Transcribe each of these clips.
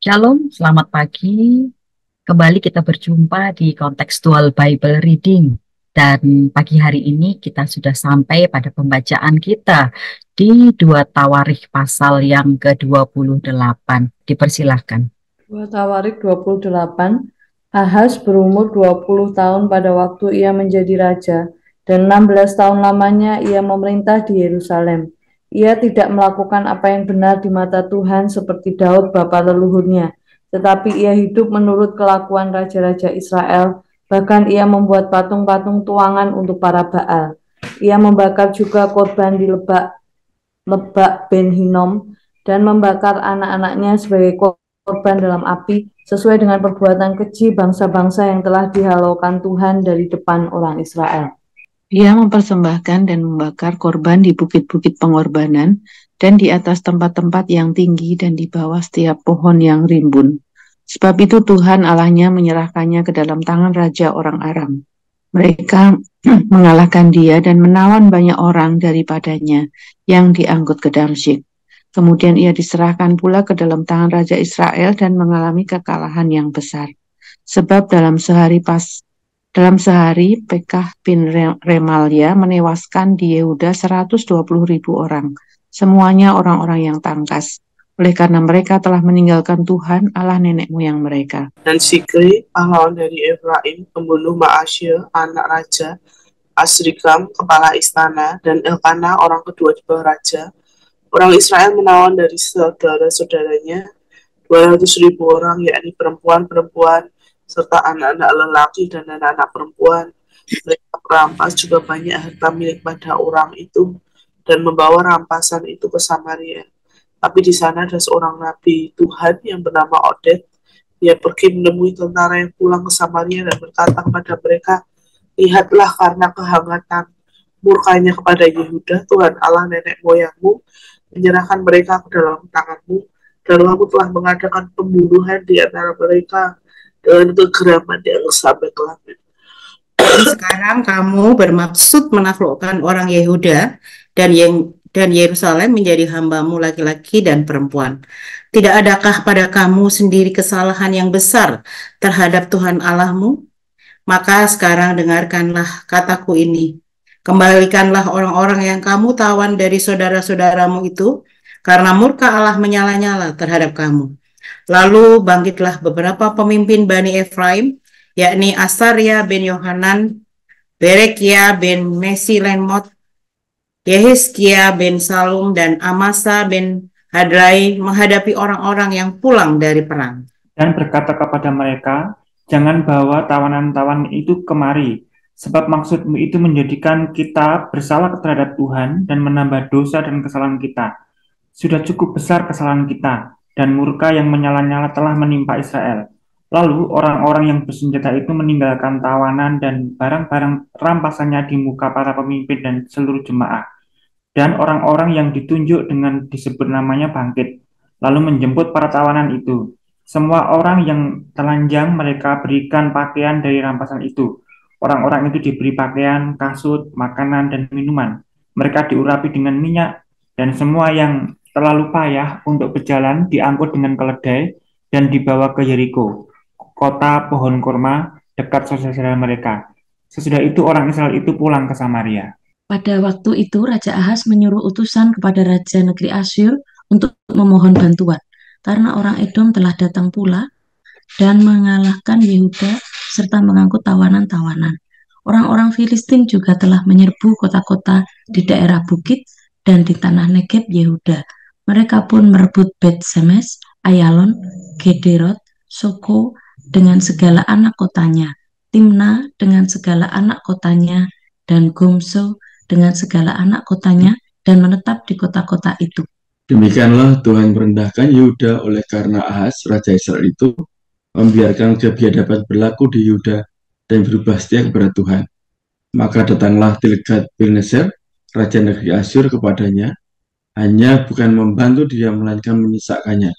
Shalom, selamat pagi. Kembali kita berjumpa di Contextual Bible Reading. Dan pagi hari ini kita sudah sampai pada pembacaan kita di 2 Tawarikh pasal yang ke-28. Dipersilahkan. 2 Tawarikh 28. Ahaz berumur 20 tahun pada waktu ia menjadi raja, dan 16 tahun lamanya ia memerintah di Yerusalem. Ia tidak melakukan apa yang benar di mata Tuhan seperti Daud bapa leluhurnya, tetapi ia hidup menurut kelakuan raja-raja Israel. Bahkan ia membuat patung-patung tuangan untuk para Baal. Ia membakar juga korban di Lebak Ben Hinnom dan membakar anak-anaknya sebagai korban dalam api, sesuai dengan perbuatan keji bangsa-bangsa yang telah dihalaukan Tuhan dari depan orang Israel. Ia mempersembahkan dan membakar korban di bukit-bukit pengorbanan dan di atas tempat-tempat yang tinggi dan di bawah setiap pohon yang rimbun. Sebab itu Tuhan Allahnya menyerahkannya ke dalam tangan raja orang Aram. Mereka mengalahkan dia dan menawan banyak orang daripadanya yang diangkut ke Damsyik. Kemudian ia diserahkan pula ke dalam tangan raja Israel dan mengalami kekalahan yang besar. Sebab dalam sehari Pekah bin Remalia menewaskan di Yehuda 120.000 orang, semuanya orang-orang yang tangkas. Oleh karena mereka telah meninggalkan Tuhan, Allah nenek moyang mereka. Dan Sikri, pahlawan dari Efraim, membunuh Ma'asyir, anak raja, Asrikam, kepala istana, dan Elkanah, orang kedua di bawah raja. Orang Israel menawan dari saudara-saudaranya 200.000 orang, yakni perempuan-perempuan, serta anak-anak lelaki dan anak-anak perempuan. Mereka merampas juga banyak harta milik pada orang itu, dan membawa rampasan itu ke Samaria. Tapi di sana ada seorang nabi Tuhan yang bernama Oded. Dia pergi menemui tentara yang pulang ke Samaria dan berkata kepada mereka, "Lihatlah, karena kehangatan murkanya kepada Yehuda, Tuhan Allah nenek moyangmu menyerahkan mereka ke dalam tanganmu, dan kamu telah mengadakan pembunuhan di antara mereka dengan kegeraman yang sampai ke langit. Sekarang kamu bermaksud menaklukkan orang Yehuda dan Yerusalem menjadi hambamu laki-laki dan perempuan. Tidak adakah pada kamu sendiri kesalahan yang besar terhadap Tuhan Allahmu? Maka sekarang dengarkanlah kataku ini. Kembalikanlah orang-orang yang kamu tawan dari saudara-saudaramu itu, karena murka Allah menyala-nyala terhadap kamu. Lalu bangkitlah beberapa pemimpin Bani Efraim, yakni Asaria bin Yohanan, Berekia bin Mesilemot, Yehizkia bin Salum, dan Amasa bin Hadrai menghadapi orang-orang yang pulang dari perang. Dan berkata kepada mereka, "Jangan bawa tawanan-tawanan itu kemari, sebab maksudmu itu menjadikan kita bersalah terhadap Tuhan dan menambah dosa dan kesalahan kita. Sudah cukup besar kesalahan kita, dan murka yang menyala-nyala telah menimpa Israel." Lalu orang-orang yang bersenjata itu meninggalkan tawanan dan barang-barang rampasannya di muka para pemimpin dan seluruh jemaah. Dan orang-orang yang ditunjuk dengan disebut namanya bangkit, lalu menjemput para tawanan itu. Semua orang yang telanjang mereka berikan pakaian dari rampasan itu. Orang-orang itu diberi pakaian, kasut, makanan, dan minuman. Mereka diurapi dengan minyak, dan semua yang terlalu payah untuk berjalan diangkut dengan keledai dan dibawa ke Yeriko, kota pohon kurma dekat saudara mereka. Sesudah itu orang Israel itu pulang ke Samaria. Pada waktu itu Raja Ahaz menyuruh utusan kepada Raja Negeri Asyur untuk memohon bantuan, karena orang Edom telah datang pula dan mengalahkan Yehuda serta mengangkut tawanan-tawanan. Orang-orang Filistin juga telah menyerbu kota-kota di daerah bukit dan di tanah Negeb Yehuda. Mereka pun merebut Bet Semes, Ayalon, Gederot, Soko dengan segala anak kotanya, Timna dengan segala anak kotanya, dan Gomso dengan segala anak kotanya, dan menetap di kota-kota itu. Demikianlah Tuhan merendahkan Yehuda oleh karena Ahaz, Raja Israel itu membiarkan kebiadaban berlaku di Yehuda dan berubah setia kepada Tuhan. Maka datanglah Tilgat-Pilneser, Raja Negeri Asyur kepadanya, hanya bukan membantu dia melainkan menyisakannya.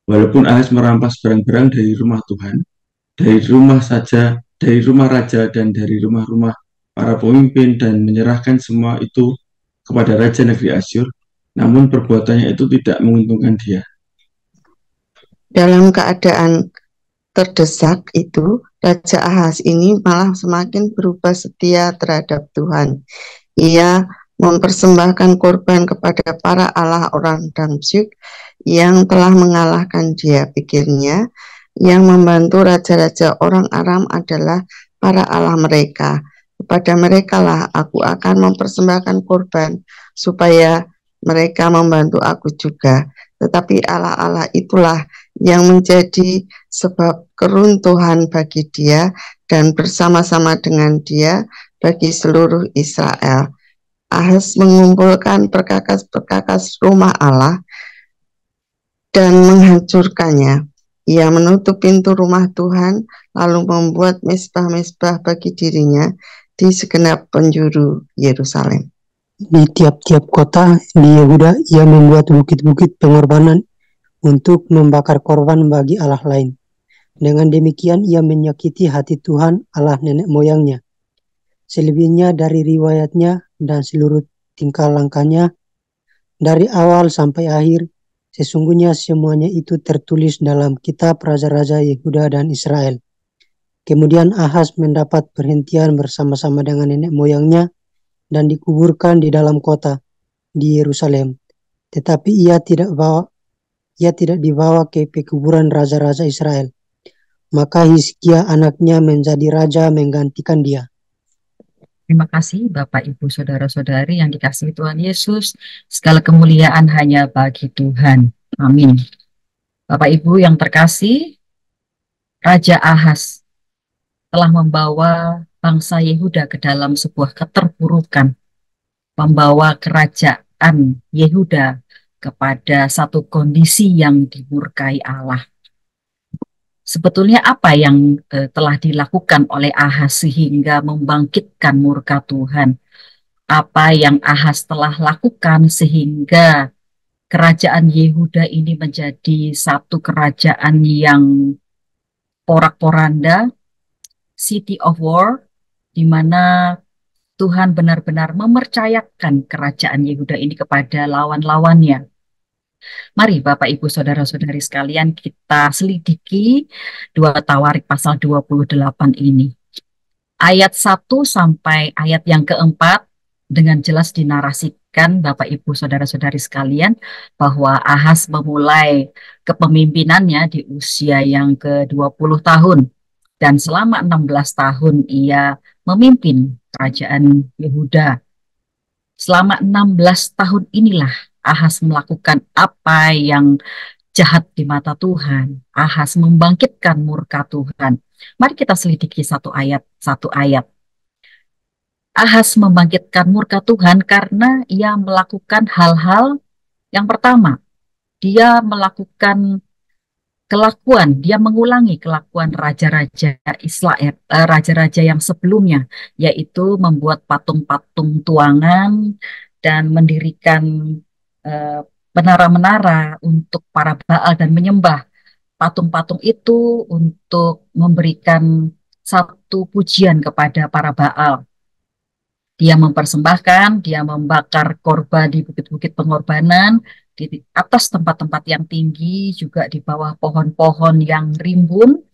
Walaupun Ahaz merampas barang-barang dari rumah Tuhan, dari rumah raja dan dari rumah-rumah para pemimpin dan menyerahkan semua itu kepada Raja Negeri Asyur, namun perbuatannya itu tidak menguntungkan dia. Dalam keadaan terdesak itu, Raja Ahaz ini malah semakin berubah setia terhadap Tuhan. Ia mempersembahkan korban kepada para allah orang Damsyik yang telah mengalahkan dia. Pikirnya, yang membantu raja-raja orang Aram adalah para allah mereka. Kepada mereka lah aku akan mempersembahkan korban, supaya mereka membantu aku juga. Tetapi allah-allah itulah yang menjadi sebab keruntuhan bagi dia dan bersama-sama dengan dia bagi seluruh Israel. Ahaz mengumpulkan perkakas-perkakas rumah Allah dan menghancurkannya. Ia menutup pintu rumah Tuhan, lalu membuat mezbah-mezbah bagi dirinya di segenap penjuru Yerusalem. Di tiap-tiap kota di Yehuda, ia membuat bukit-bukit pengorbanan untuk membakar korban bagi Allah lain. Dengan demikian, ia menyakiti hati Tuhan Allah nenek moyangnya. Selebihnya dari riwayatnya dan seluruh tingkah langkahnya, dari awal sampai akhir, sesungguhnya semuanya itu tertulis dalam kitab Raja-Raja Yehuda dan Israel. Kemudian Ahaz mendapat perhentian bersama-sama dengan nenek moyangnya dan dikuburkan di dalam kota di Yerusalem. Tetapi ia tidak dibawa ke pekuburan raja-raja Israel. Maka Hizkia anaknya menjadi raja menggantikan dia. Terima kasih Bapak Ibu Saudara-saudari yang dikasihi Tuhan Yesus. Segala kemuliaan hanya bagi Tuhan. Amin. Bapak Ibu yang terkasih, Raja Ahaz telah membawa bangsa Yehuda ke dalam sebuah keterpurukan, membawa kerajaan Yehuda kepada satu kondisi yang dimurkai Allah. Sebetulnya apa yang telah dilakukan oleh Ahaz sehingga membangkitkan murka Tuhan? Apa yang Ahaz telah lakukan sehingga kerajaan Yehuda ini menjadi satu kerajaan yang porak-poranda, city of war, di mana Tuhan benar-benar mempercayakan kerajaan Yehuda ini kepada lawan-lawannya. Mari Bapak Ibu Saudara-saudari sekalian kita selidiki 2 Tawarik pasal 28 ini. Ayat 1 sampai ayat yang keempat dengan jelas dinarasikan Bapak Ibu Saudara-saudari sekalian bahwa Ahaz memulai kepemimpinannya di usia yang ke-20 tahun. Dan selama 16 tahun ia memimpin kerajaan Yehuda. Selama 16 tahun inilah Ahaz melakukan apa yang jahat di mata Tuhan. Ahaz membangkitkan murka Tuhan. Mari kita selidiki satu ayat. Ahaz membangkitkan murka Tuhan karena ia melakukan hal-hal yang pertama. Dia melakukan dia mengulangi kelakuan raja-raja Israel, raja-raja yang sebelumnya, yaitu membuat patung-patung tuangan dan mendirikan menara-menara untuk para Baal dan menyembah patung-patung itu untuk memberikan satu pujian kepada para Baal. Dia mempersembahkan, dia membakar korban di bukit-bukit pengorbanan, di atas tempat-tempat yang tinggi, juga di bawah pohon-pohon yang rimbun.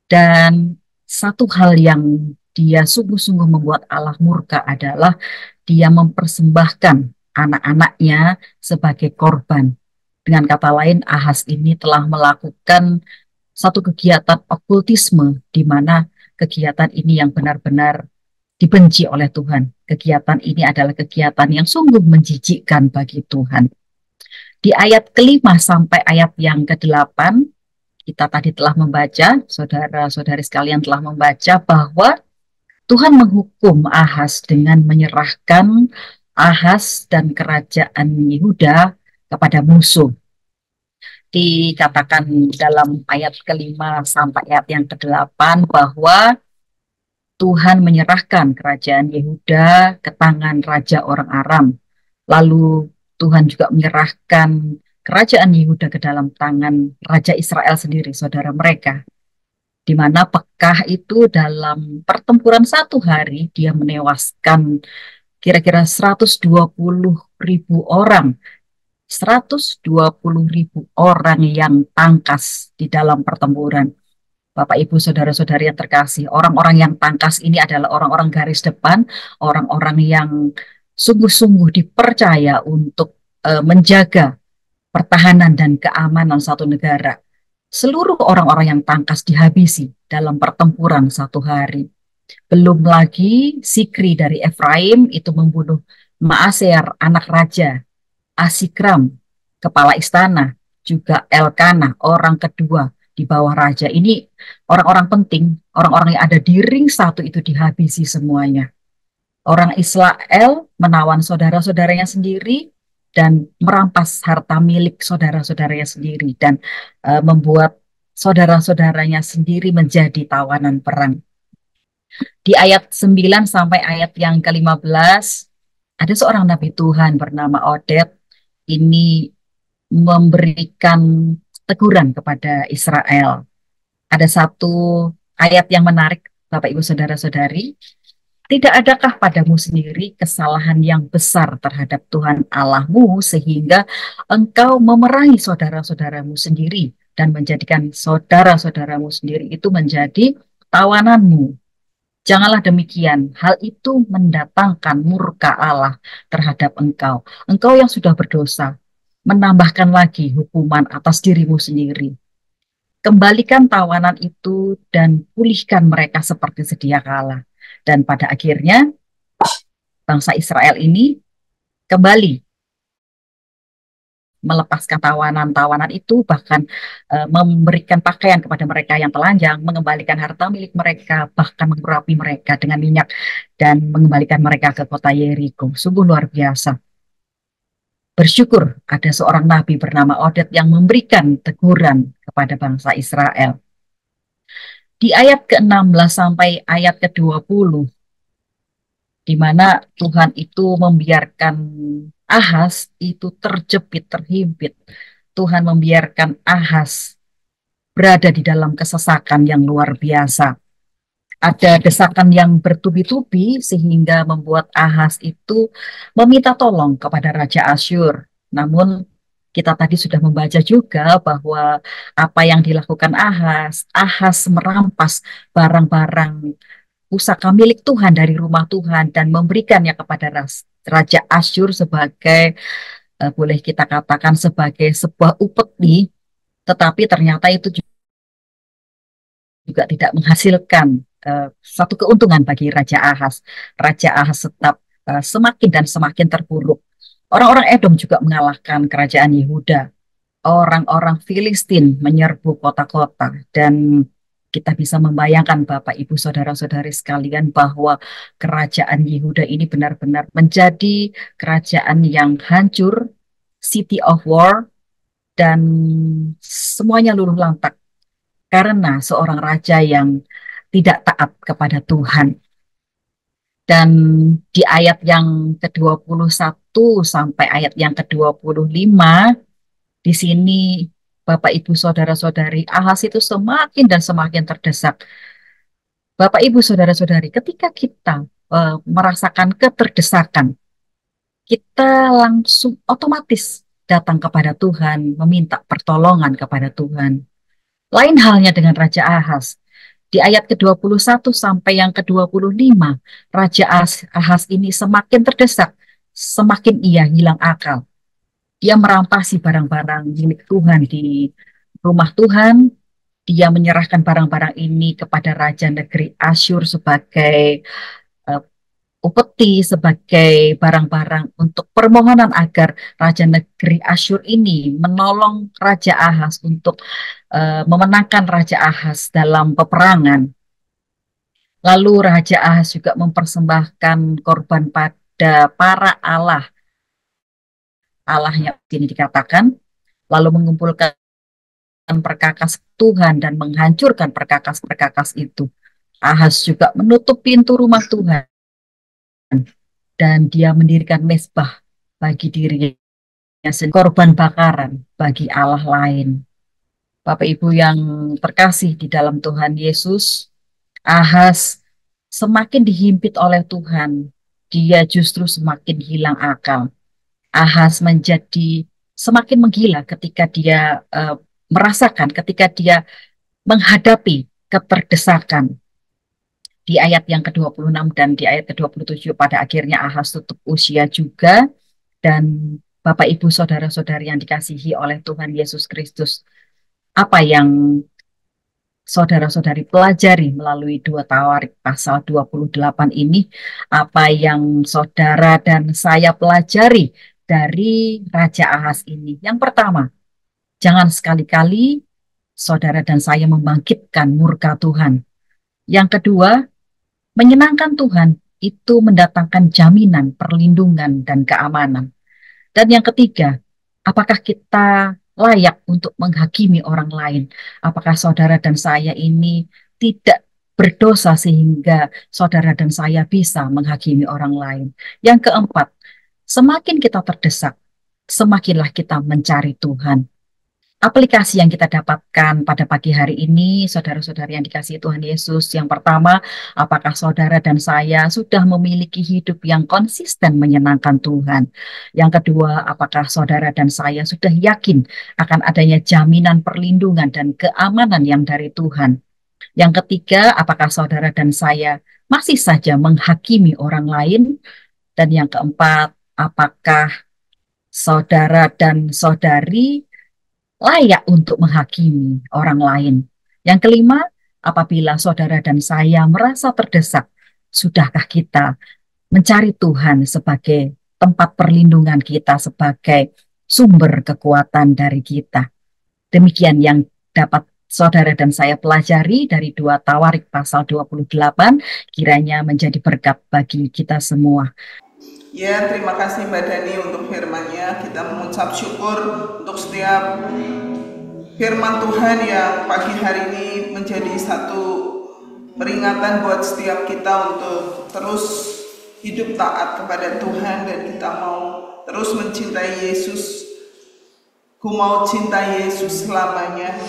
Dan satu hal yang dia sungguh-sungguh membuat Allah murka adalah dia mempersembahkan anak-anaknya sebagai korban. Dengan kata lain, Ahaz ini telah melakukan satu kegiatan okultisme, di mana kegiatan ini yang benar-benar dibenci oleh Tuhan. Kegiatan ini adalah kegiatan yang sungguh menjijikkan bagi Tuhan. Di ayat ke-5 sampai ayat yang ke-8, kita tadi telah membaca, saudara-saudari sekalian telah membaca bahwa Tuhan menghukum Ahaz dengan menyerahkan Ahaz dan kerajaan Yehuda kepada musuh. Dikatakan dalam ayat ke-5 sampai ayat yang ke-8 bahwa Tuhan menyerahkan kerajaan Yehuda ke tangan raja orang Aram. Lalu Tuhan juga menyerahkan kerajaan Yehuda ke dalam tangan raja Israel sendiri, saudara mereka. Di mana Pekah itu dalam pertempuran 1 hari, dia menewaskan kira-kira 120.000 orang 120.000 orang yang tangkas di dalam pertempuran. Bapak, Ibu, Saudara-saudari yang terkasih, orang-orang yang tangkas ini adalah orang-orang garis depan, orang-orang yang sungguh-sungguh dipercaya untuk menjaga pertahanan dan keamanan satu negara. Seluruh orang-orang yang tangkas dihabisi dalam pertempuran satu hari. Belum lagi Sikri dari Efraim itu membunuh Maaser, anak raja, Asikram, kepala istana, juga Elkanah, orang kedua di bawah raja. Ini orang-orang penting, orang-orang yang ada di ring satu itu dihabisi semuanya. Orang Israel menawan saudara-saudaranya sendiri dan merampas harta milik saudara-saudaranya sendiri dan membuat saudara-saudaranya sendiri menjadi tawanan perang. Di ayat 9 sampai ayat yang ke-15, ada seorang nabi Tuhan bernama Oded. Ini memberikan teguran kepada Israel. Ada satu ayat yang menarik, Bapak Ibu Saudara-saudari. Tidak adakah padamu sendiri kesalahan yang besar terhadap Tuhan Allahmu sehingga engkau memerangi saudara-saudaramu sendiri dan menjadikan saudara-saudaramu sendiri itu menjadi tawananmu? Janganlah demikian, hal itu mendatangkan murka Allah terhadap engkau. Engkau yang sudah berdosa, menambahkan lagi hukuman atas dirimu sendiri. Kembalikan tawanan itu dan pulihkan mereka seperti sedia kala. Dan pada akhirnya, bangsa Israel ini kembali melepaskan tawanan-tawanan itu, bahkan memberikan pakaian kepada mereka yang telanjang, mengembalikan harta milik mereka, bahkan mengurapi mereka dengan minyak, dan mengembalikan mereka ke kota Yeriko. Sungguh luar biasa. Bersyukur ada seorang nabi bernama Oded yang memberikan teguran kepada bangsa Israel. Di ayat ke-16 sampai ayat ke-20, di mana Tuhan itu membiarkan Ahaz itu terjepit, terhimpit. Tuhan membiarkan Ahaz berada di dalam kesesakan yang luar biasa. Ada desakan yang bertubi-tubi sehingga membuat Ahaz itu meminta tolong kepada Raja Asyur. Namun kita tadi sudah membaca juga bahwa apa yang dilakukan Ahaz, Ahaz merampas barang-barang pusaka milik Tuhan dari rumah Tuhan dan memberikannya kepada Raja Asyur sebagai, boleh kita katakan sebagai sebuah upeti, tetapi ternyata itu juga tidak menghasilkan satu keuntungan bagi Raja Ahaz. Raja Ahaz tetap semakin dan semakin terpuruk. Orang-orang Edom juga mengalahkan kerajaan Yehuda. Orang-orang Filistin menyerbu kota-kota, dan kita bisa membayangkan Bapak Ibu Saudara-saudari sekalian bahwa kerajaan Yehuda ini benar-benar menjadi kerajaan yang hancur, city of war, dan semuanya luluh lantak karena seorang raja yang tidak taat kepada Tuhan. Dan di ayat yang ke-21 sampai ayat yang ke-25, di sini Bapak Ibu Saudara-saudari, Ahaz itu semakin dan semakin terdesak. Bapak Ibu Saudara-saudari, ketika kita merasakan keterdesakan, kita langsung otomatis datang kepada Tuhan, meminta pertolongan kepada Tuhan. Lain halnya dengan Raja Ahaz. Di ayat ke-21 sampai yang ke-25, Raja Ahaz ini semakin terdesak, semakin ia hilang akal. Dia merampasi barang-barang milik Tuhan di rumah Tuhan. Dia menyerahkan barang-barang ini kepada Raja Negeri Asyur sebagai upeti, sebagai barang-barang untuk permohonan agar Raja Negeri Asyur ini menolong Raja Ahaz untuk memenangkan Raja Ahaz dalam peperangan. Lalu Raja Ahaz juga mempersembahkan korban pada para Allahnya ini dikatakan, lalu mengumpulkan perkakas Tuhan dan menghancurkan perkakas-perkakas itu. Ahaz juga menutup pintu rumah Tuhan dan dia mendirikan mezbah bagi dirinya sendiri, korban bakaran bagi Allah lain. Bapak Ibu yang terkasih di dalam Tuhan Yesus, Ahaz semakin dihimpit oleh Tuhan, dia justru semakin hilang akal. Ahaz menjadi semakin menggila ketika dia merasakan, ketika dia menghadapi keterdesakan. Di ayat yang ke-26 dan di ayat ke-27 pada akhirnya Ahaz tutup usia juga. Dan Bapak Ibu saudara-saudari yang dikasihi oleh Tuhan Yesus Kristus, apa yang saudara-saudari pelajari melalui 2 Tawarik pasal 28 ini, apa yang saudara dan saya pelajari dari Raja Ahaz ini? Yang pertama, jangan sekali-kali saudara dan saya membangkitkan murka Tuhan. Yang kedua, menyenangkan Tuhan itu mendatangkan jaminan, perlindungan, dan keamanan. Dan yang ketiga, apakah kita layak untuk menghakimi orang lain? Apakah saudara dan saya ini tidak berdosa sehingga saudara dan saya bisa menghakimi orang lain? Yang keempat, semakin kita terdesak, semakinlah kita mencari Tuhan. Aplikasi yang kita dapatkan pada pagi hari ini, saudara-saudari yang dikasihi Tuhan Yesus, yang pertama, apakah saudara dan saya sudah memiliki hidup yang konsisten menyenangkan Tuhan? Yang kedua, apakah saudara dan saya sudah yakin akan adanya jaminan perlindungan dan keamanan yang dari Tuhan? Yang ketiga, apakah saudara dan saya masih saja menghakimi orang lain? Dan yang keempat, apakah saudara dan saudari layak untuk menghakimi orang lain? Yang kelima, apabila saudara dan saya merasa terdesak, sudahkah kita mencari Tuhan sebagai tempat perlindungan kita, sebagai sumber kekuatan dari kita? Demikian yang dapat saudara dan saya pelajari dari 2 Tawarik pasal 28, kiranya menjadi berkat bagi kita semua. Ya, terima kasih Mbak Dani untuk firman-Nya. Kita mengucap syukur untuk setiap firman Tuhan yang pagi hari ini menjadi satu peringatan buat setiap kita untuk terus hidup taat kepada Tuhan, dan kita mau terus mencintai Yesus. Ku mau cinta Yesus selamanya.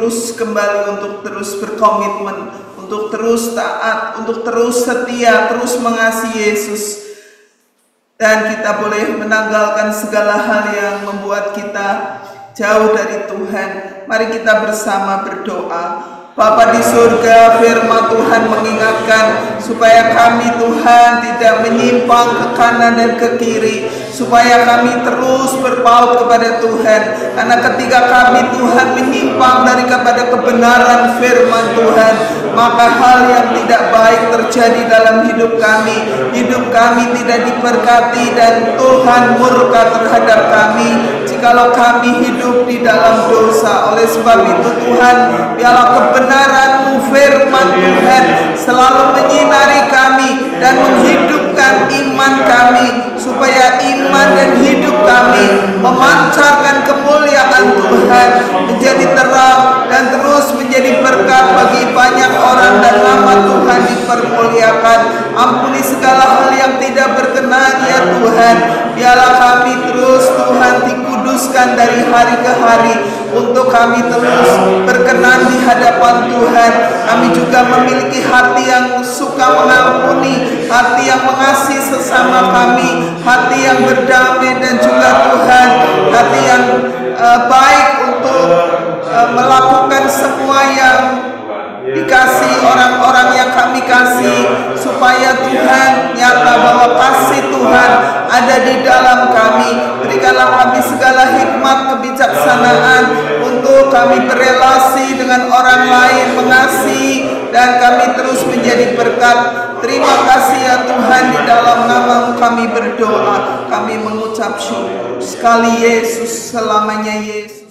terus kembali, untuk terus berkomitmen, untuk terus taat, untuk terus setia, terus mengasihi Yesus. Dan kita boleh menanggalkan segala hal yang membuat kita jauh dari Tuhan. Mari kita bersama berdoa. Bapa di surga, firman Tuhan mengingatkan supaya kami Tuhan tidak menyimpang ke kanan dan ke kiri, supaya kami terus berpaut kepada Tuhan. Karena ketika kami Tuhan menyimpang daripada kebenaran firman Tuhan, maka hal yang tidak baik terjadi dalam hidup kami tidak diberkati, dan Tuhan murka terhadap kami jikalau kami hidup di dalam dosa. Oleh sebab itu Tuhan, biarlah kebenaran-Mu firman Tuhan selalu menyinari kami dan menghidupkan iman kami, supaya iman dan hidup kami memancarkan kemuliaan Tuhan, menjadi terang dan terus menjadi berkat bagi banyak orang, dan nama Tuhan dipermuliakan. Ampuni segala hal yang tidak berkenan ya Tuhan. Biarlah kami terus Tuhan dikuduskan dari hari ke hari, untuk kami terus berkenan di hadapan Tuhan. Kami juga memiliki hati yang suka mengampuni, hati yang mengasihi sesama kami, hati yang berdamai, dan juga Tuhan hati yang baik untuk melakukan semua yang dikasih orang-orang yang kami kasih, supaya Tuhan nyata bahwa kasih Tuhan ada di dalam kami. Berikanlah kami segala hikmat kebijaksanaan untuk kami berelasi dengan orang lain, mengasihi, dan kami terus menjadi berkat. Terima kasih ya Tuhan, di dalam nama-Mu kami berdoa, kami mengucap syukur. Sekali Yesus, selamanya Yesus.